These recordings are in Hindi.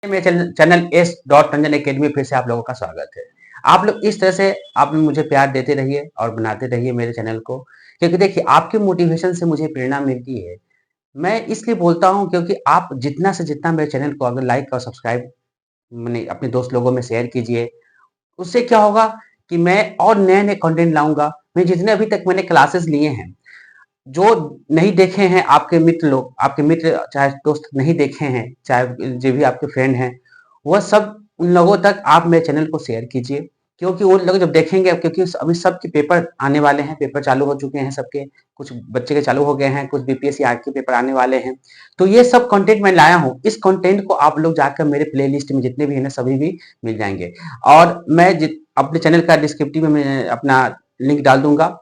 मेरे channel S dot Ranjan academy फिर से आप लोगों का स्वागत है। आप लोग इस तरह से आप लोग मुझे प्यार देते रहिए और बनाते रहिए मेरे चैनल को, क्योंकि देखिए आपके मोटिवेशन से मुझे प्रेरणा मिलती है। मैं इसलिए बोलता हूँ क्योंकि आप जितना से जितना मेरे चैनल को अगर लाइक और सब्सक्राइब माने अपने दोस्त लोगों में शेयर कीजिए, उससे क्या होगा कि मैं और नए-नए कंटेंट लाऊँगा। मैं जितने अभी तक मैंने क्लासेस लिए हैं, जो नहीं देखे हैं आपके मित्र लोग, आपके मित्र चाहे दोस्त नहीं देखे हैं, चाहे जो भी आपके फ्रेंड हैं, वह सब उन लोगों तक आप मेरे चैनल को शेयर कीजिए, क्योंकि वो लोग जब देखेंगे, क्योंकि अभी सबके पेपर आने वाले हैं, पेपर चालू हो चुके हैं सबके, कुछ बच्चे के चालू हो गए हैं, कुछ बीपीएससी आर के पेपर आने वाले हैं। तो ये सब कंटेंट मैं लाया हूँ, इस कंटेंट को आप लोग जाकर मेरे प्लेलिस्ट में जितने भी हैं ना सभी भी मिल जाएंगे। और मैं अपने चैनल का डिस्क्रिप्टिव में मैं अपना लिंक डाल दूंगा।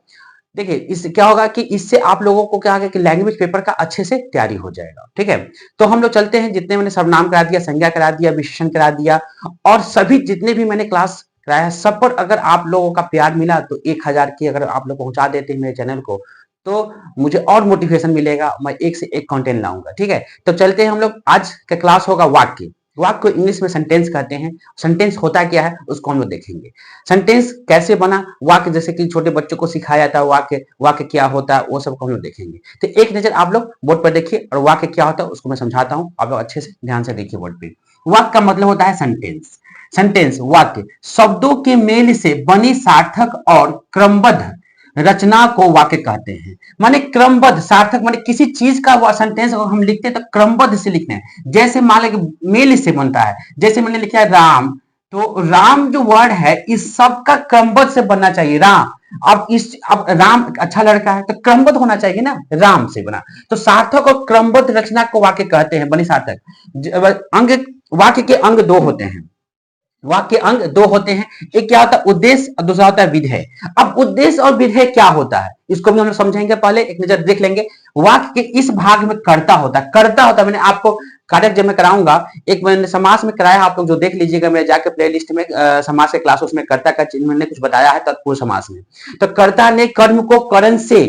देखिए इससे क्या होगा कि इससे आप लोगों को क्या होगा कि लैंग्वेज पेपर का अच्छे से तैयारी हो जाएगा। ठीक है, तो हम लोग चलते हैं। जितने मैंने सर्वनाम करा दिया, संज्ञा करा दिया, विशेषण करा दिया, और सभी जितने भी मैंने क्लास कराया है सब पर अगर आप लोगों का प्यार मिला तो 1000 की अगर आप लोग पहुंचा देते हैं मेरे चैनल को, तो मुझे और मोटिवेशन मिलेगा, मैं एक से एक कंटेंट लाऊंगा। ठीक है, तो चलते हैं हम लोग। आज का क्लास होगा वाक्य। वाक्य को इंग्लिश में सेंटेंस कहते हैं। सेंटेंस होता क्या है उसको हम लोग देखेंगे। सेंटेंस कैसे बना, वाक्य जैसे कि छोटे बच्चों को सिखाया जाता है, वाक्य वाक्य क्या होता है वो सब को हम लोग देखेंगे। तो एक नजर आप लोग बोर्ड पर देखिए और वाक्य क्या होता है उसको मैं समझाता हूँ, आप लोग अच्छे से ध्यान से देखिए बोर्ड पे। वाक्य का मतलब होता है सेंटेंस। सेंटेंस वाक्य शब्दों के मेल से बनी सार्थक और क्रमबद्ध रचना को वाक्य कहते हैं। माने क्रमबद्ध सार्थक, माने किसी चीज का सेंटेंस अगर हम लिखते हैं तो क्रमबद्ध से लिखते हैं। जैसे मान लो मेल से बनता है, जैसे मैंने लिखा है राम, तो राम जो वर्ड है इस सब का क्रमबद्ध से बनना चाहिए। राम, अब राम अच्छा लड़का है तो क्रमबद्ध होना चाहिए ना, राम से बना। तो सार्थक और क्रमबद्ध रचना को वाक्य कहते हैं, बनी सार्थक। अंग, वाक्य के अंग दो होते हैं। वाक्य अंग दो होते हैं, एक क्या होता है उद्देश्य और दूसरा होता है विधेय। अब उद्देश्य और विधेय क्या होता है इसको भी हम लोग समझेंगे। पहले एक नजर देख लेंगे। वाक्य के इस भाग में कर्ता होता है। कर्ता होता है, मैंने आपको कार्य जब मैं कराऊंगा, एक मैंने समास में कराया, आप लोग जो देख लीजिएगा मेरे जाकर प्ले लिस्ट में समास के क्लास, उसमें कर्ता का चिन्ह मैंने कुछ बताया है तत्पुरुष समास में। तो कर्ता ने कर्म को करण से,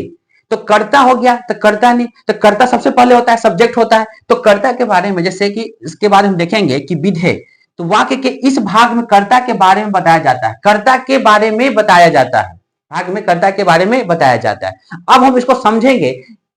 तो कर्ता हो गया, तो कर्ता ने, तो कर्ता सबसे पहले होता है, सब्जेक्ट होता है। तो कर्ता के बारे में जैसे कि इसके बारे में देखेंगे कि विधेय, तो वाक्य के इस भाग में कर्ता के बारे में बताया जाता है। कर्ता के बारे में बताया जाता है, भाग में कर्ता के बारे में बताया जाता है। अब हम इसको समझेंगे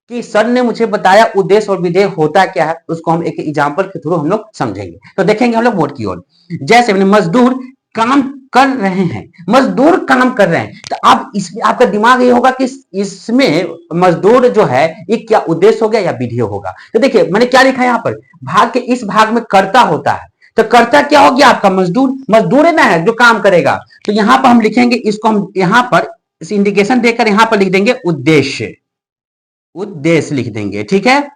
कि सर ने मुझे बताया उद्देश्य और विधेय होता क्या है, उसको हम एक एग्जांपल के थ्रू हम लोग समझेंगे। तो देखेंगे हम लोग बोर्ड की ओर। जैसे मैंने मजदूर काम कर रहे हैं, मजदूर काम कर रहे हैं, तो अब इसमें आपका दिमाग ये होगा कि इसमें मजदूर जो है ये क्या उद्देश्य हो गया या विधेय होगा। तो देखिए मैंने क्या लिखा है यहाँ पर, भाग के इस भाग में कर्ता होता है, तो कर्ता क्या हो गया आपका मजदूर, मजदूर है ना, है जो काम करेगा। तो यहां पर हम लिखेंगे इसको, हम यहां पर इस इंडिकेशन देकर यहां पर लिख देंगे उद्देश्य, उद्देश्य लिख देंगे। ठीक है,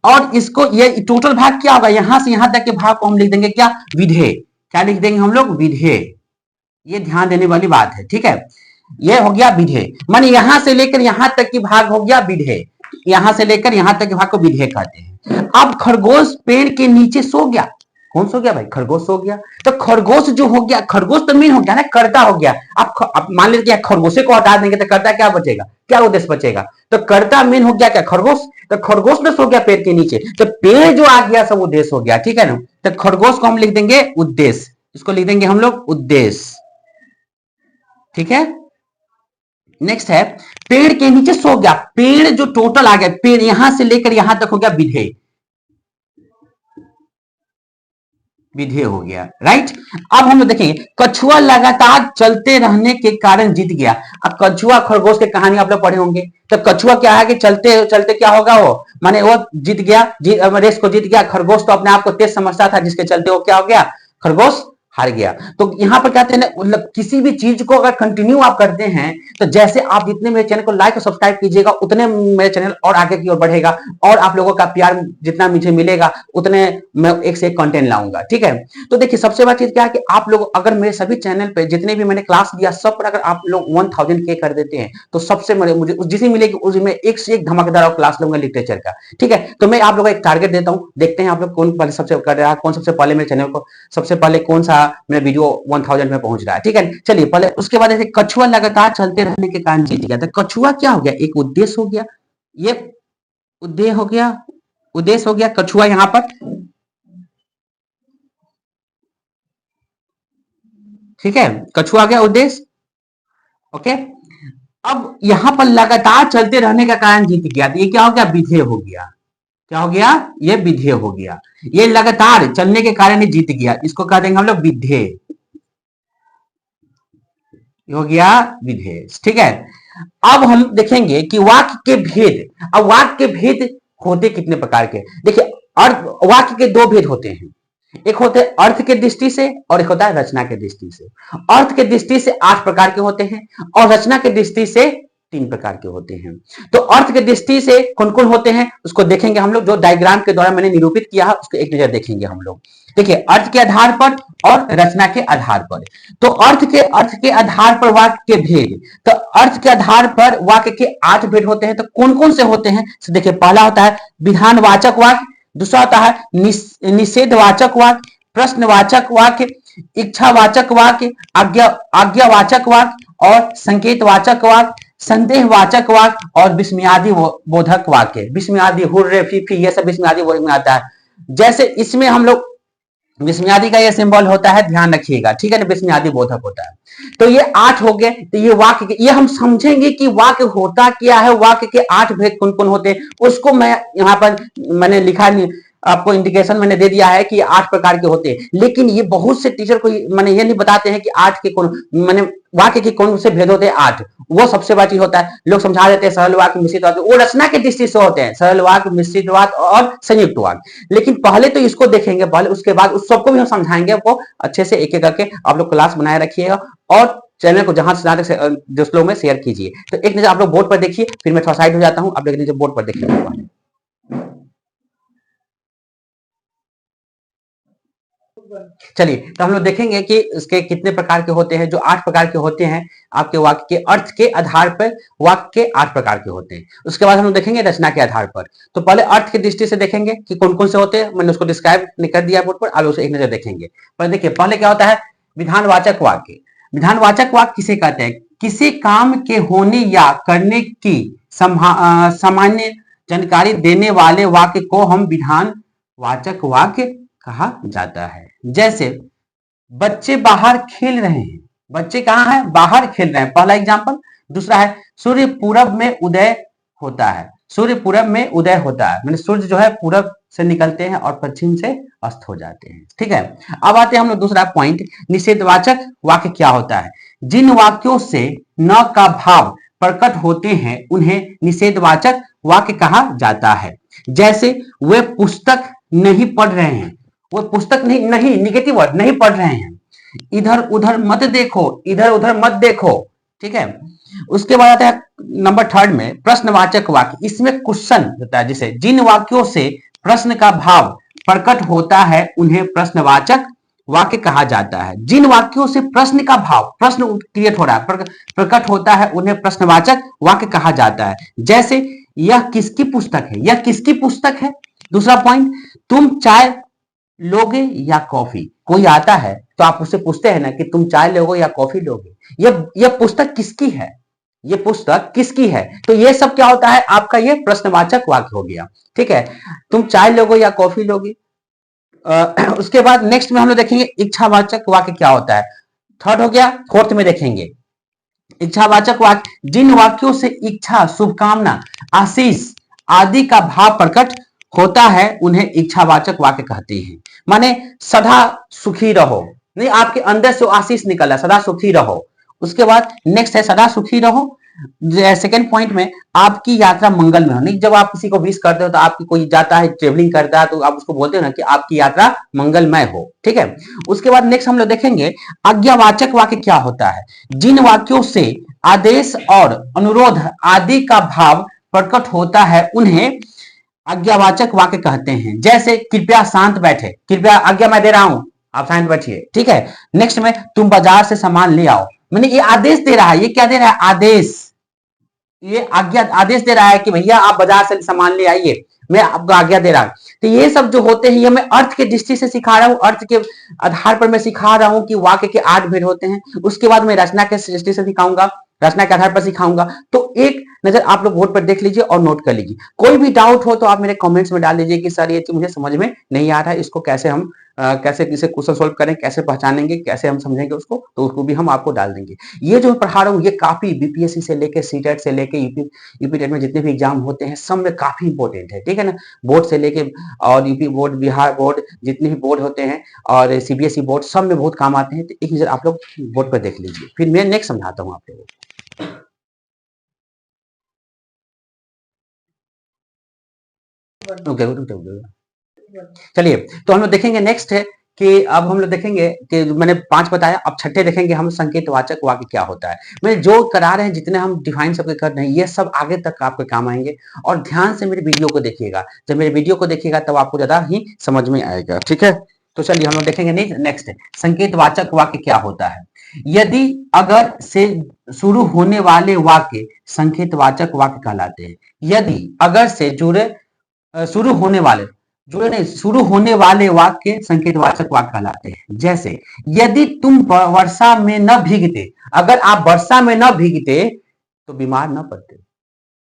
और इसको ये टोटल भाग क्या होगा, यहां से यहां तक के भाग को हम लिख देंगे क्या, विधेय। क्या लिख देंगे हम लोग, विधेय। ये ध्यान देने वाली बात है। ठीक है, ये हो गया विधेय, माने यहां से लेकर यहां तक की भाग हो गया विधेय। यहां से लेकर यहां तक के भाग को विधेय कहते हैं। अब खरगोश पेड़ के नीचे सो गया, कौन सो गया भाई, खरगोश सो गया। तो खरगोश जो हो गया, खरगोश तो मीन हो गया ना, कर्ता हो गया। अब मान लीजिए खरगोशे को हटा देंगे तो कर्ता क्या बचेगा, क्या उद्देश्य बचेगा। तो कर्ता मीन हो गया क्या, खरगोश। तो खरगोश में सो गया पेड़ के नीचे, तो पेड़ जो आ गया सब उद्देश्य हो गया। ठीक है ना, तो खरगोश को हम लिख देंगे उद्देश्य, इसको लिख देंगे हम लोग उद्देश्य। ठीक है, नेक्स्ट है पेड़ के नीचे सो गया, पेड़ जो टोटल आ गया, पेड़ यहां से लेकर यहां तक हो गया विधेय, विधेय हो गया। राइट, अब हम लोग देखेंगे कछुआ लगातार चलते रहने के कारण जीत गया। अब कछुआ खरगोश की कहानी आप लोग पढ़े होंगे, तो कछुआ क्या है कि चलते चलते क्या होगा, वो माने वो जीत गया, रेस को जीत गया। खरगोश तो अपने आप को तेज समझता था, जिसके चलते वो क्या हो गया, खरगोश हार गया। तो यहां पर कहते हैं मतलब किसी भी चीज को अगर कंटिन्यू आप करते हैं, तो जैसे आप जितने मेरे चैनल को लाइक और सब्सक्राइब कीजिएगा उतने मेरे चैनल और आगे की ओर बढ़ेगा, और आप लोगों का प्यार जितना मुझे मिलेगा उतने मैं एक से एक कंटेंट लाऊंगा। ठीक है, तो देखिए सबसे बड़ी चीज क्या है कि आप लोग अगर मेरे सभी चैनल पे जितने भी मैंने क्लास दिया सब पर अगर आप लोग 1000 के कर देते हैं, तो सबसे मुझे जितनी मिलेगी उसमें एक से एक धमाकेदार क्लास लूंगा लिटरेचर का। ठीक है, तो मैं आप लोगों को एक टारगेट देता हूं, देखते हैं आप लोग कौन पहले सबसे कर रहा है, कौन सबसे पहले मेरे चैनल को सबसे पहले कौन सा मेरा वीडियो 1000 में पहुंच रहा है। ठीक है, चलिए पहले उसके बाद ऐसे कछुआ लगातार चलते रहने के कारण जीत गया। तो कछुआ क्या हो गया, एक उद्देश्य हो गया, ये उद्देश्य हो गया, उद्देश्य हो गया कछुआ। यहां पर ठीक है, कछुआ गया उद्देश्य। ओके, अब यहां पर लगातार चलते रहने का कारण जीत गया, तो ये क्या हो गया, विधेय हो गया। क्या हो गया, ये विधेय हो गया। ये लगातार चलने के कारण ही जीत गया, इसको कह देंगे हम लोग विधेय, हो गया विधेय। ठीक है, अब हम देखेंगे कि वाक्य के भेद। अब वाक्य के भेद होते कितने प्रकार के, देखिए अर्थ, वाक्य के दो भेद होते हैं, एक होते हैं अर्थ के दृष्टि से और एक होता है रचना के दृष्टि से। अर्थ के दृष्टि से 8 प्रकार के होते हैं और रचना के दृष्टि से 3 प्रकार के होते हैं। तो अर्थ के दृष्टि से कौन कौन होते हैं उसको देखेंगे हम लोग, जो डायग्राम के द्वारा मैंने निरूपित किया है उसको एक नजर देखेंगे हम लोग। देखिए, अर्थ के आधार पर और रचना के आधार पर। तो अर्थ के आधार पर वाक्य के भेद, तो अर्थ के आधार पर वाक्य के 8 भेद होते हैं। तो कौन कौन से होते हैं, तो देखिए पहला होता है विधानवाचक वाक्य, दूसरा होता है निषेधवाचक वाक्य, प्रश्नवाचक वाक्य, इच्छावाचक वाक्य, आज्ञावाचक वाक्य और संकेतवाचक वाक्य, संदेहवाचक वाक्य और विस्मयादि बोधक वाक्य। विस्मयादि, हुर्रे, फीफी, ये सब विस्मयादि बोध में आता है। जैसे इसमें हम लोग विस्मयादि का ये सिंबल होता है, ध्यान रखिएगा, ठीक है ना, विस्मयादि बोधक होता है। तो ये 8 हो गए। तो ये वाक्य, ये हम समझेंगे कि वाक्य होता क्या है, वाक्य के 8 भेद कौन कौन होते हैं, उसको मैं यहाँ पर मैंने लिखा नहीं, आपको इंडिकेशन मैंने दे दिया है कि 8 प्रकार के होते हैं। लेकिन ये बहुत से टीचर को मैंने ये नहीं बताते हैं कि 8 के कौन, मैंने वाक्य के कौन से भेद होते हैं 8, वो सबसे बड़ा चीज होता है। लोग समझा देते हैं सरल वाक्य, मिश्रित वाक्य, वो रचना के दृष्टि से होते हैं, सरल वाक्य, मिश्रित वाक्य और संयुक्त वाक्य। लेकिन पहले तो इसको देखेंगे, पहले उसके बाद उस सबको भी हम समझाएंगे, आपको अच्छे से एक एक करके आप लोग क्लास बनाए रखिएगा और चैनल को जहां से दोस्तों में शेयर कीजिए। तो एक नजर आप लोग बोर्ड पर देखिए, फिर मैं थोड़ा साइड हो जाता हूं, आप लोग बोर्ड पर देखिए। चलिए, तो हम लोग देखेंगे कि इसके कितने प्रकार के होते हैं। जो 8 प्रकार के होते हैं आपके वाक्य के अर्थ के आधार पर, वाक्य के 8 प्रकार के होते हैं। उसके बाद हम लोग देखेंगे रचना के आधार पर। तो पहले अर्थ की दृष्टि से देखेंगे कि कौन कौन से होते हैं, मैंने उसको डिस्क्राइब कर दिया बोर्ड पर, आप उसे एक नजर देखेंगे। पर देखिए पहले क्या होता है, विधानवाचक वाक्य। विधानवाचक वाक्य किसे कहते हैं, किसी काम के होने या करने की सामान्य जानकारी देने वाले वाक्य को हम विधानवाचक वाक्य कहा जाता है। जैसे बच्चे बाहर खेल रहे हैं, बच्चे कहाँ हैं, बाहर खेल रहे हैं, पहला एग्जांपल। दूसरा है सूर्य पूरब में उदय होता है, सूर्य पूरब में उदय होता है, मैंने सूर्य जो है पूरब से निकलते हैं और पश्चिम से अस्त हो जाते हैं। ठीक है, अब आते हैं हम लोग दूसरा पॉइंट, निषेधवाचक वाक्य क्या होता है। जिन वाक्यों से न का भाव प्रकट होते हैं उन्हें निषेधवाचक वाक्य कहा जाता है। जैसे वे पुस्तक नहीं पढ़ रहे हैं, वो पुस्तक नहीं निगेटिव वर्ड, नहीं पढ़ रहे हैं। इधर उधर मत देखो, इधर उधर मत देखो। ठीक है, उसके बाद आता है नंबर 3 में प्रश्नवाचक वाक्य। इसमें क्वेश्चन होता है, जिसे जिन वाक्यों से प्रश्न का भाव प्रकट होता है उन्हें प्रश्नवाचक वाक्य कहा जाता है। जिन वाक्यों से प्रश्न का भाव, प्रश्न क्रिएट हो रहा है, प्रकट होता है, उन्हें प्रश्नवाचक वाक्य कहा जाता है। जैसे यह किसकी पुस्तक है, यह किसकी पुस्तक है। दूसरा पॉइंट, तुम चाय लोगे या कॉफी। कोई आता है तो आप उससे पूछते हैं ना कि तुम चाय लोगे या कॉफी लोगे, यह पुस्तक किसकी है, ये पुस्तक किसकी है। तो ये सब क्या होता है, आपका ये प्रश्नवाचक वाक्य हो गया। ठीक है, तुम चाय लोगे या कॉफी लोगे। उसके बाद नेक्स्ट में हम लोग देखेंगे इच्छावाचक वाक्य क्या होता है। 3rd हो गया। 4th में देखेंगे इच्छावाचक वाक्य। जिन वाक्यों से इच्छा, शुभकामना, आशीष आदि का भाव प्रकट होता है उन्हें इच्छावाचक वाक्य कहते हैं। माने सदा सुखी रहो, नहीं आपके अंदर से आशीष निकला, सदा सुखी रहो। उसके बाद नेक्स्ट है सदा सुखी रहो। सेकंड पॉइंट में आपकी यात्रा मंगल में हो। नहीं, जब आप किसी को विश करते हो तो आपकी कोई जाता है ट्रेवलिंग करता है तो आप उसको बोलते हो ना कि आपकी यात्रा मंगलमय हो। ठीक है, उसके बाद नेक्स्ट हम लोग देखेंगे आज्ञावाचक वाक्य क्या होता है। जिन वाक्यों से आदेश और अनुरोध आदि का भाव प्रकट होता है उन्हें आज्ञावाचक वाक्य कहते हैं। जैसे कृपया शांत बैठे, कृपया आज्ञा मैं दे रहा हूं, आप शांत बैठिए। ठीक है, नेक्स्ट में तुम बाजार से सामान ले आओ। मैंने ये आदेश दे रहा है, ये क्या दे रहा है, आदेश, ये आज्ञा, आदेश दे रहा है कि भैया आप बाजार से सामान ले आइए, मैं आपको आज्ञा दे रहा हूं। तो ये सब जो होते हैं ये मैं अर्थ के दृष्टि से सिखा रहा हूं, अर्थ के आधार पर मैं सिखा रहा हूं कि वाक्य के 8 भेद होते हैं। उसके बाद मैं रचना के दृष्टि से सिखाऊंगा, रचना के आधार पर सिखाऊंगा। तो एक नजर आप लोग बोर्ड पर देख लीजिए और नोट कर लीजिए। कोई भी डाउट हो तो आप मेरे कमेंट्स में डाल दीजिए कि सर ये चीज मुझे समझ में नहीं आ रहा है, इसको कैसे हम कैसे किसे क्वेश्चन सोल्व करें, कैसे पहचानेंगे, कैसे हम समझेंगे उसको, तो उसको भी हम आपको डाल देंगे। ये जो पढ़ा रहा हूँ ये काफी बीपीएससी से लेके सीटेट से लेके यूपी टेट में जितने भी एग्जाम होते हैं सब में काफी इंपॉर्टेंट है, ठीक है ना। बोर्ड से लेके और यूपी बोर्ड, बिहार बोर्ड, जितने भी बोर्ड होते हैं और सीबीएसई बोर्ड, सब में बहुत काम आते हैं। तो एक नजर आप लोग बोर्ड पर देख लीजिए, फिर मैं नेक्स्ट समझाता हूँ आप लोगों को। चलिए, तो हम लोग देखेंगे नेक्स्ट है कि अब हम लोग देखेंगे कि मैंने 5 बताया, अब छठे देखेंगे हम संकेतवाचक वाक्य क्या होता है। मैं जो करा रहे हैं, जितने हम डिफाइन सबके कर रहे हैं, ये सब आगे तक आपके काम आएंगे। और ध्यान से मेरे वीडियो को देखिएगा, जब मेरे वीडियो को देखिएगा तब आपको ज्यादा ही समझ में आएगा, ठीक है। तो चलिए हम लोग देखेंगे नेक्स्ट है संकेतवाचक वाक्य क्या होता है। यदि अगर से शुरू होने वाले वाक्य संकेतवाचक वाक्य कहलाते हैं। यदि अगर से जुड़े शुरू होने वाले, जुड़े नहीं, शुरू होने वाले वाक्य संकेतवाचक वाक्य कहलाते हैं। जैसे यदि तुम वर्षा में न भीगते, अगर आप वर्षा में न भीगते तो बीमार न पड़ते।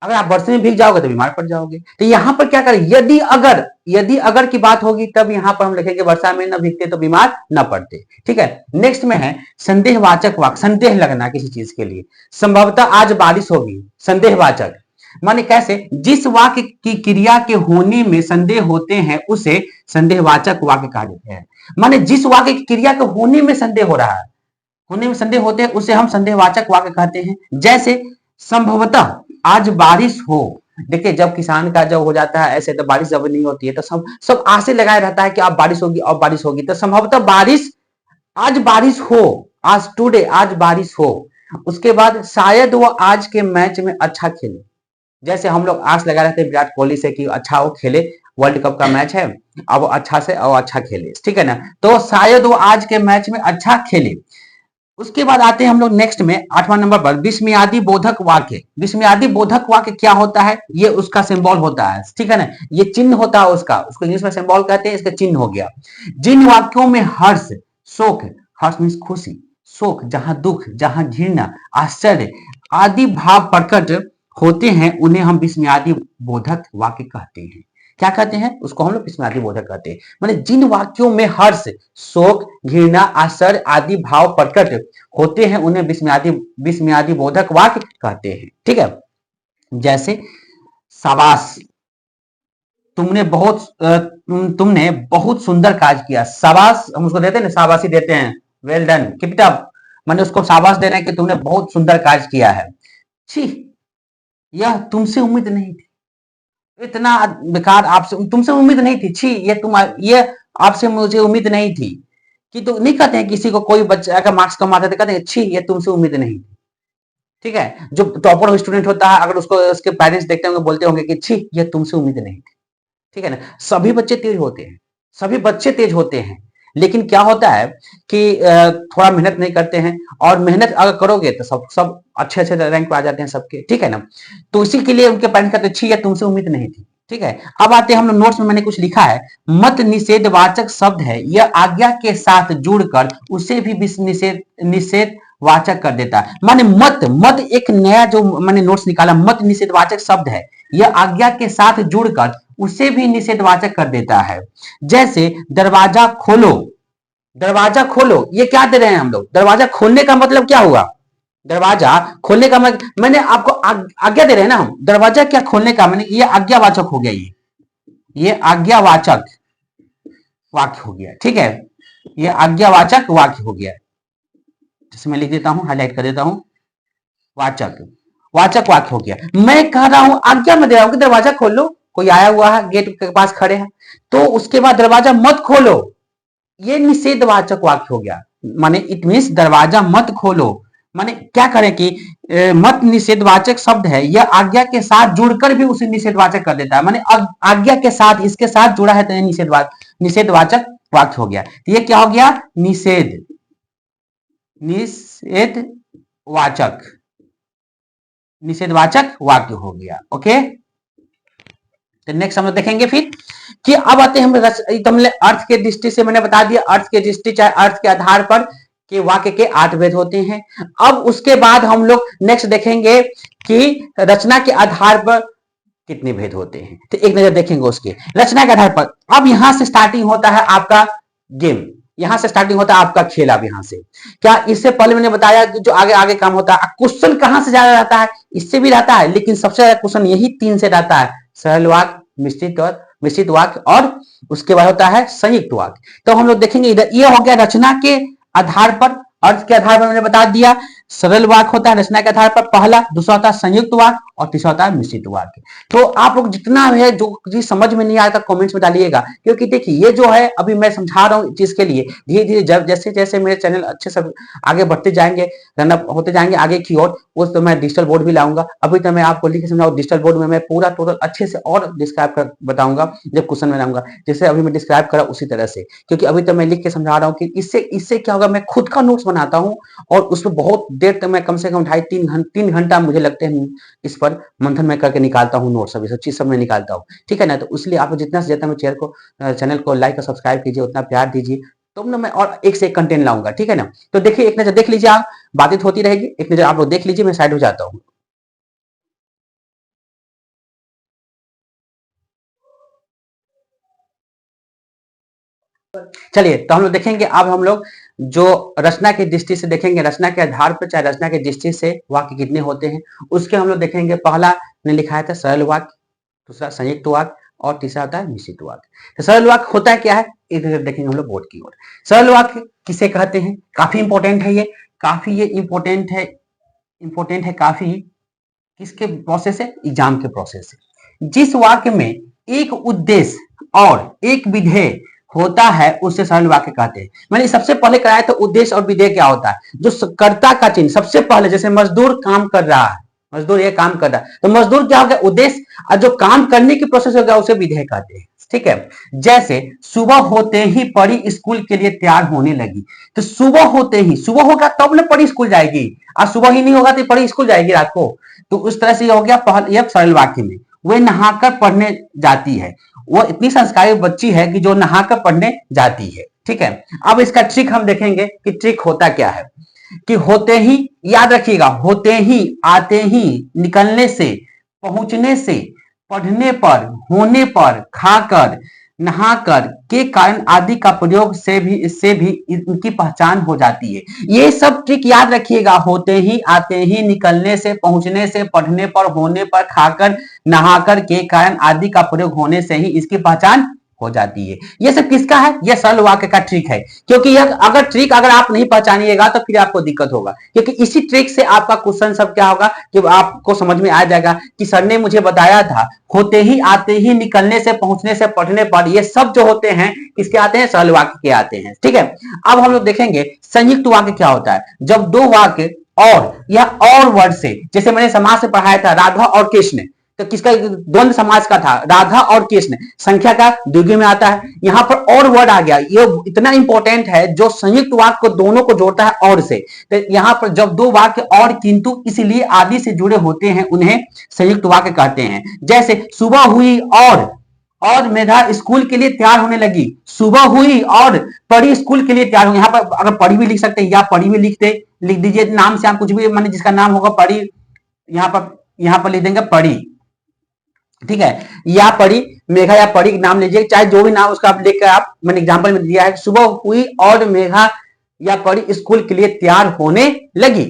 अगर आप वर्षा में भीग जाओगे तो बीमार पड़ जाओगे। तो यहां पर क्या करें, यदि अगर, यदि अगर की बात होगी तब यहां पर हम लिखेंगे वर्षा में न भीगते तो बीमार न पड़ते, ठीक है। नेक्स्ट में है संदेहवाचक वाक्य, संदेह लगना किसी चीज के लिए। संभवतः आज बारिश होगी, संदेहवाचक माने कैसे, जिस वाक्य की क्रिया के होने में संदेह होते हैं उसे संदेहवाचक वाक्य कहा जाता है। माने जिस वाक्य की क्रिया के होने में संदेह हो रहा है, होने में संदेह होते हैं, उसे हम संदेहवाचक वाक्य कहते हैं। जैसे संभवतः आज बारिश हो। देखिए जब किसान का जब हो जाता है ऐसे, तो बारिश जब नहीं होती है तो सब आशे लगाए रहता है कि अब बारिश होगी, अब बारिश होगी। तो संभवतः बारिश, आज बारिश हो, आज टुडे, आज बारिश हो। उसके बाद शायद वो आज के मैच में अच्छा खेले। जैसे हम लोग आस लगा रहे थे विराट कोहली से कि अच्छा वो खेले, वर्ल्ड कप का मैच है, अब अच्छा से और अच्छा खेले, ठीक है ना। तो शायद वो आज के मैच में अच्छा खेले। उसके बाद आते हैं हम लोग नेक्स्ट में 8वां नंबर पर विस्मयादि बोधक वाक्य। विस्मयादि बोधक वाक्य क्या होता है, ये उसका सिंबल होता है, ठीक है ना। ये चिन्ह होता है उसका, उसको इंग्लिश में सिंबल कहते हैं, इसका चिन्ह हो गया। जिन वाक्यों में हर्ष, शोक, हर्ष मीन्स खुशी, शोक जहां दुख, जहां घृणा, आश्चर्य आदि भाव प्रकट होते हैं उन्हें हम विस्मयादि बोधक वाक्य कहते हैं। क्या कहते हैं, उसको हम लोग विस्मयादि बोधक कहते हैं। माने जिन वाक्यों में हर्ष, शोक, घृणा, आश्चर्य आदि भाव प्रकट होते हैं उन्हें विस्मयादि बोधक वाक्य कहते हैं, ठीक है। जैसे शाबाश, तुमने बहुत सुंदर कार्य किया। शाबाश हम उसको देते हैं ना, शाबाशी देते हैं, well done, keep it up. माने उसको शाबाश दे रहे हैं कि तुमने बहुत सुंदर कार्य किया है। छी, यह तुमसे उम्मीद नहीं थी, इतना बेकार, आपसे तुमसे उम्मीद नहीं थी। छी, ये आपसे मुझे उम्मीद नहीं थी। कि तो नहीं कहते हैं किसी को, कोई बच्चा अगर मार्क्स कम आता है तो कहते हैं छी, ये तुमसे उम्मीद नहीं थी, ठीक है। जो टॉपर स्टूडेंट होता है, अगर उसको उसके पेरेंट्स देखते होंगे, बोलते होंगे कि छी, ये तुमसे उम्मीद नहीं थी, ठीक है ना। सभी बच्चे तेज होते हैं, सभी बच्चे तेज होते हैं, लेकिन क्या होता है कि थोड़ा मेहनत नहीं करते हैं। और मेहनत अगर करोगे तो सब सब अच्छे अच्छे रैंक पे आ जाते हैं सबके, ठीक है ना। तो इसी के लिए उनके पेरेंट्स कहते हैं छी, ये तुमसे उम्मीद नहीं थी, ठीक है। अब आते हैं हम लोग नोट्स में, मैंने कुछ लिखा है। मत निषेधवाचक शब्द है, यह आज्ञा के साथ जुड़कर उसे भी निषेध वाचक कर देता है। माने मत एक नया जो मैंने नोट्स निकाला, मत निषेधवाचक शब्द है, यह आज्ञा के साथ जुड़कर उसे भी निषेधवाचक कर देता है। जैसे दरवाजा खोलो, दरवाजा खोलो, ये क्या दे रहे हैं हम लोग, दरवाजा खोलने का मतलब क्या हुआ, दरवाजा खोलने का मतलब मैंने आपको आज्ञा दे रहे हैं ना हम, दरवाजा क्या खोलने का, मैंने ये आज्ञावाचक हो गया, ये आज्ञावाचक वाक्य हो गया, ठीक है। ये आज्ञावाचक वाक्य हो गया। जैसे मैं लिख देता हूं, हाईलाइट कर देता हूं, वाचक, वाचक वाक्य हो गया। मैं कह रहा हूं, आज्ञा में दे रहा हूं कि दरवाजा खोल लो, कोई आया हुआ है गेट के पास खड़े हैं, तो उसके बाद दरवाजा मत खोलो, ये निषेधवाचक वाक्य हो गया। माने इट मींस दरवाजा मत खोलो, माने क्या करें कि मत निषेधवाचक शब्द है, यह आज्ञा के साथ जुड़कर भी उसे निषेधवाचक कर देता है। माने आज्ञा के साथ, इसके साथ जुड़ा है तो निषेधवाचक वाक्य हो गया। तो ये क्या हो गया, निषेधवाचक वाक्य हो गया, ओके। तो नेक्स्ट हम लोग देखेंगे फिर कि अब आते हैं हम तुमने अर्थ के दृष्टि से, मैंने बता दिया अर्थ के दृष्टि, चाहे अर्थ के आधार पर कि वाक्य के 8 भेद होते हैं। अब उसके बाद हम लोग नेक्स्ट देखेंगे कि रचना के आधार पर कितने भेद होते हैं। तो एक नजर देखेंगे उसके रचना के आधार पर। अब यहां से स्टार्टिंग होता है आपका गेम, यहां से स्टार्टिंग होता है आपका खेल। अब यहां से क्या, इससे पहले मैंने बताया कि जो आगे आगे काम होता है, क्वेश्चन कहां से ज्यादा रहता है, इससे भी रहता है, लेकिन सबसे ज्यादा क्वेश्चन यही तीन से रहता है, सरल वाक्य, मिश्रित वाक्य और उसके बाद होता है संयुक्त वाक्य। तो हम लोग देखेंगे इधर, ये हो गया रचना के आधार पर, अर्थ के आधार पर मैंने बता दिया। सरल वाक्य होता है रचना के आधार पर पहला, दूसरा होता है संयुक्त वाक्य और तीसरा होता है मिश्रित वाक्य। तो आप लोग जितना है जो चीज समझ में नहीं आएगा कमेंट्स में डालिएगा, क्योंकि देखिए ये जो है अभी मैं समझा रहा हूँ चीज के लिए, धीरे धीरे जब जैसे जैसे मेरे चैनल अच्छे सब आगे बढ़ते जाएंगे, रनअप होते जाएंगे आगे की ओर, उस तो मैं डिजिटल बोर्ड भी लाऊंगा। अभी तो मैं आपको लिख के समझाऊँ, डिजिटल बोर्ड में मैं पूरा टोटल अच्छे से और डिस्क्राइब कर बताऊंगा जब क्वेश्चन में लाऊंगा, जैसे अभी मैं डिस्क्राइब करा उसी तरह से, क्योंकि अभी तो मैं लिख के समझा रहा हूँ कि इससे इससे क्या होगा, मैं खुद का नोट्स बनाता हूँ और उसमें बहुत देर तक मैं कम से कम 2.5-3 घंटा मुझे लगते हैं इस पर मंथन में करके निकालता हूँ, नोट्स सब चीज सब मैं निकालता हूँ, ठीक है ना। तो इसलिए आप जितना से ज्यादा मेरे चैनल को लाइक और सब्सक्राइब कीजिए, उतना प्यार दीजिए, तो ना मैं और एक से एक कंटेंट लाऊंगा, ठीक है ना। तो देखिए एक नजर देख लीजिए, आप बातचीत होती रहेगी, एक नजर आप लोग देख लीजिए, मैं साइड हो जाता हूँ। चलिए तो हम लोग देखेंगे, अब हम लोग जो रचना की दृष्टि से देखेंगे, रचना के आधार पर चाहे रचना की दृष्टि से वाक्य कितने होते हैं उसके हम लोग देखेंगे। पहला ने लिखा था सरल वाक्य, दूसरा संयुक्त वाक्य और तीसरा होता है मिश्रित वाक्य। तो सरल वाक्य होता क्या है, इधर देखेंगे हम लोग बोर्ड की ओर। सरल वाक्य किसे कहते हैं, काफी इंपॉर्टेंट है ये, काफी ये इंपॉर्टेंट है काफी, किसके प्रोसेस से, एग्जाम के प्रोसेस से। जिस वाक्य में एक उद्देश्य और एक विधेय होता है उसे सरल वाक्य कहते हैं। मैंने सबसे पहले कराया तो उद्देश्य और विधेय क्या होता है, जो कर्ता का चिन्ह सबसे पहले, जैसे मजदूर काम कर रहा है, मजदूर ये काम कर रहा है, तो मजदूर क्या हो गया, उद्देश्य, और जो काम करने की प्रोसेस हो गया उसे विधेय कहते हैं, ठीक है। जैसे सुबह होते ही परी स्कूल के लिए तैयार होने लगी, तो सुबह होते ही, सुबह होगा तब ना परी स्कूल जाएगी, आज सुबह ही नहीं होगा तो परी स्कूल जाएगी रात को। तो उस तरह से ये हो गया पहले, यह सरल वाक्य में वे नहाकर पढ़ने जाती है, वो इतनी संस्कारी बच्ची है कि जो नहाकर पढ़ने जाती है, ठीक है। अब इसका ट्रिक हम देखेंगे कि ट्रिक होता क्या है, कि होते ही, याद रखिएगा, होते ही, आते ही, निकलने से, पहुंचने से, पढ़ने पर, होने पर, खाकर, नहाकर, के कारण आदि का प्रयोग से भी, इससे भी इनकी पहचान हो जाती है। ये सब ट्रिक याद रखिएगा, होते ही, आते ही, निकलने से, पहुंचने से, पढ़ने पर, होने पर, खाकर, नहाकर, के कारण आदि का प्रयोग होने से ही इसकी पहचान हो जाती है। ये सब किसका है, ये सरल वाक्य का ट्रिक है, क्योंकि यह अगर ट्रिक अगर आप नहीं पहचानिएगा तो फिर आपको दिक्कत होगा, क्योंकि इसी ट्रिक से आपका क्वेश्चन सब क्या होगा कि आपको समझ में आ जाएगा कि सर ने मुझे बताया था होते ही, आते ही, निकलने से, पहुंचने से, पढ़ने पर, ये सब जो होते हैं किसके आते हैं, सरल वाक्य के आते हैं, ठीक है। अब हम लोग देखेंगे संयुक्त वाक्य क्या होता है, जब दो वाक्य और या और वर्ड से, जैसे मैंने समाज से पढ़ाया था राधा और कृष्ण, तो किसका, द्वंद्व समाज का था, राधा और कृष्ण, संख्या का द्विगु में आता है, यहां पर और वर्ड आ गया, ये इतना इंपॉर्टेंट है जो संयुक्त वाक्य को दोनों को जोड़ता है और से। तो यहां पर जब दो वाक्य और किंतु इसलिए आदि से जुड़े होते हैं उन्हें संयुक्त वाक्य कहते हैं। जैसे सुबह हुई और मेधा स्कूल के लिए तैयार होने लगी, सुबह हुई और पढ़ी स्कूल के लिए तैयार होगी, यहाँ पर अगर पढ़ी भी लिख सकते हैं या पढ़ी भी लिख दीजिए, नाम से आप कुछ भी, माने जिसका नाम होगा पढ़ी, यहाँ पर लिख देंगे पढ़ी, ठीक है, या पढ़ी, मेघा या पढ़ी नाम लीजिए, चाहे जो भी नाम उसका आप लेकर, आप मैंने एग्जांपल में दिया है, सुबह हुई और मेघा या पढ़ी स्कूल के लिए तैयार होने लगी।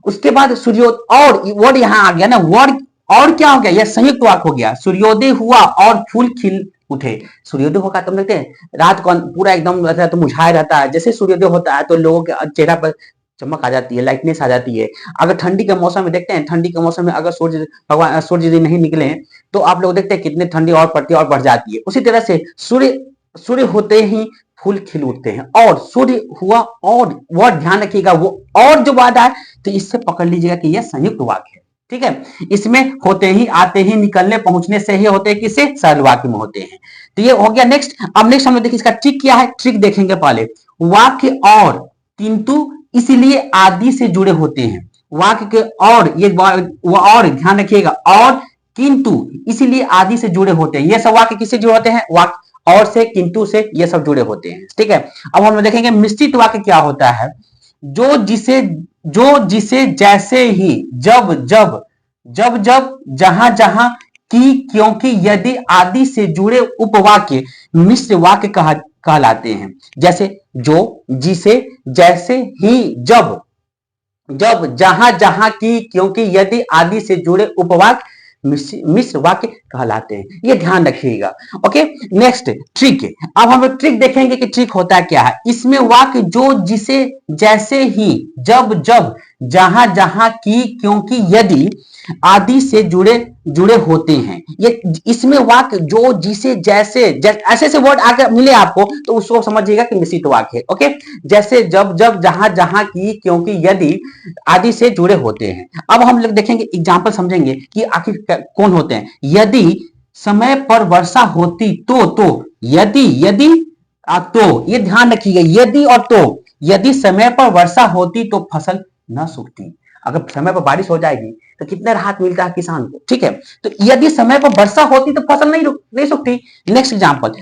उसके बाद सूर्योदय, और वर्ड यहाँ आ गया ना, वर्ड और क्या हो गया, यह संयुक्त वाक्य हो गया, सूर्योदय हुआ और फूल खिल उठे। सूर्योदय होगा तुम देखते हैं रात को पूरा एकदम तो मुझाया रहता है, जैसे सूर्योदय होता है तो लोगों के चेहरा पर चमक आ जाती है, लाइटनेस आ जाती है। अगर ठंडी के मौसम में देखते हैं, ठंडी के मौसम में अगर सूर्य यदि नहीं निकले तो आप लोग देखते हैं कितने ठंडी और पड़ती है और बढ़ जाती है। उसी तरह से सूर्य होते ही फूल खिल उठते हैं, और सूर्य हुआ, और वर्ड ध्यान रखिएगा, वो और जो वर्ड है तो इससे पकड़ लीजिएगा कि यह संयुक्त वाक्य है, ठीक है। इसमें होते ही, आते ही, निकलने, पहुंचने से ही होते हैं, किससे, सरल वाक्य में होते हैं। तो ये हो गया नेक्स्ट। अब नेक्स्ट हम लोग देखिए इसका ट्रिक क्या है, ट्रिक देखेंगे पहले, वाक्य और किंतु इसलिए आदि से जुड़े होते हैं, वाक्य के और, ये और ध्यान रखिएगा, और किंतु इसलिए आदि से जुड़े होते हैं, ये सब वाक्य किससे जुड़े होते हैं, वाक्य और से, किंतु से, ये सब जुड़े होते हैं, ठीक है। अब हम देखेंगे मिश्रित वाक्य क्या होता है, जो जिसे जैसे ही, जब जब, जहां जहां, की, क्योंकि, यदि आदि से जुड़े उपवाक्य मिश्र वाक्य कहलाते हैं। जैसे जो, जिसे, जैसे, ही, जब, जब, जहां, जहां की, क्योंकि, यदि आदि से जुड़े उपवाक्य मिश्र वाक्य कहलाते हैं। ये ध्यान रखिएगा। Okay, next trick. अब हम ट्रिक देखेंगे कि ट्रिक होता क्या है। इसमें वाक्य जो, जिसे, जैसे, ही, जब, जब, जहां, जहां की, क्योंकि, यदि आदि से जुड़े जुड़े होते हैं। ये इसमें वाक्य जो, जिसे, जैसे, ऐसे ऐसे वर्ड आकर मिले आपको तो उसको समझिएगा कि मिश्रित वाक्य है। ओके, जैसे, जब, जब, जहां, जहां की, क्योंकि, यदि आदि से जुड़े होते हैं। अब हम लोग देखेंगे, एग्जाम्पल समझेंगे कि आखिर कौन होते हैं। यदि समय पर वर्षा होती तो यदि यदि तो ये ध्यान रखिएगा, यदि और तो। यदि समय पर वर्षा होती तो फसल न सूखती। अगर समय पर बारिश हो जाएगी तो कितना राहत मिलता है किसान को। ठीक है, तो यदि समय पर वर्षा होती तो फसल नहीं सूखती। नेक्स्ट एग्जांपल,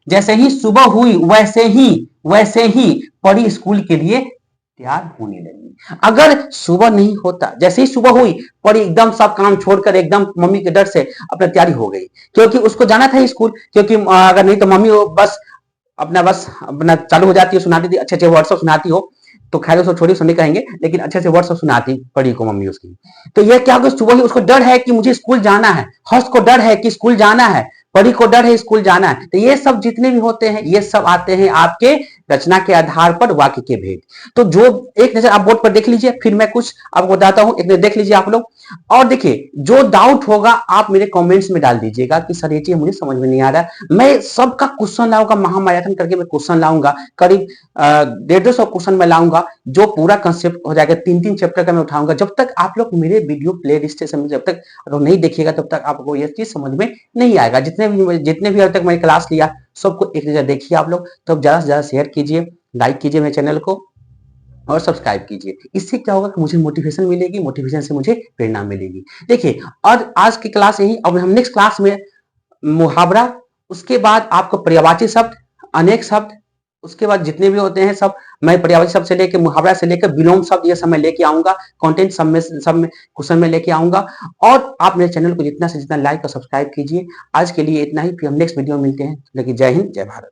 जैसे ही सुबह हुई वैसे ही परी स्कूल के लिए तैयार होने लगी। अगर सुबह नहीं होता, जैसे ही सुबह हुई परी एकदम सब काम छोड़कर एकदम मम्मी के डर से अपना तैयारी हो गई, क्योंकि उसको जाना था स्कूल। क्योंकि अगर नहीं तो मम्मी बस अपना चालू हो जाती है, सुनाती थी अच्छे अच्छे वर्ड्स सुनाती हो। तो खैर उसको छोड़ी, सुनने कहेंगे, लेकिन अच्छे से वर्ड्स सुनाती परी को मम्मी उसकी। तो ये क्या होगा, सुबह ही उसको डर है कि मुझे स्कूल जाना है, हर्ष को डर है कि स्कूल जाना है, परी को डर है स्कूल जाना है। तो ये सब जितने भी होते हैं ये सब आते हैं आपके रचना के आधार पर वाक्य के भेद। तो जो एक नजर आप बोर्ड पर देख लीजिए, फिर मैं कुछ आपको बताता हूं, एक नजर देख लीजिए आप लोग। और देखिए, जो डाउट होगा आप मेरे कमेंट्स में डाल दीजिएगा कि सर ये चीज मुझे समझ में नहीं आ रहा। मैं सबका क्वेश्चन लाऊंगा, महामैराथन करके मैं क्वेश्चन लाऊंगा, करीब 150 क्वेश्चन में लाऊंगा, जो पूरा कंसेप्ट हो जाएगा। 3-3 चैप्टर का मैं उठाऊंगा। जब तक आप लोग मेरे वीडियो प्ले लिस्ट से जब तक अगर नहीं देखिएगा तब तक आपको ये चीज समझ में नहीं आएगा। जितने भी अब तक मैंने क्लास लिया सबको एक नजर देखिए आप लोग। तो ज्यादा से ज्यादा शेयर कीजिए, लाइक कीजिए मेरे चैनल को और सब्सक्राइब कीजिए। इससे क्या होगा कि मुझे मोटिवेशन मिलेगी, मोटिवेशन से मुझे प्रेरणा मिलेगी। देखिए, और आज की क्लास यही। अब हम नेक्स्ट क्लास में मुहावरा, उसके बाद आपको पर्यायवाची शब्द, अनेक शब्द, उसके बाद जितने भी होते हैं सब मैं पर्यायवाची शब्द से लेकर मुहावरा से लेकर विलोम शब्द ये सब मैं लेके आऊंगा। कंटेंट सब में क्वेश्चन में लेके आऊंगा। और आप मेरे चैनल को जितना से जितना लाइक और सब्सक्राइब कीजिए। आज के लिए इतना ही, फिर हम नेक्स्ट वीडियो में मिलते हैं। लेकिन जय हिंद, जय भारत।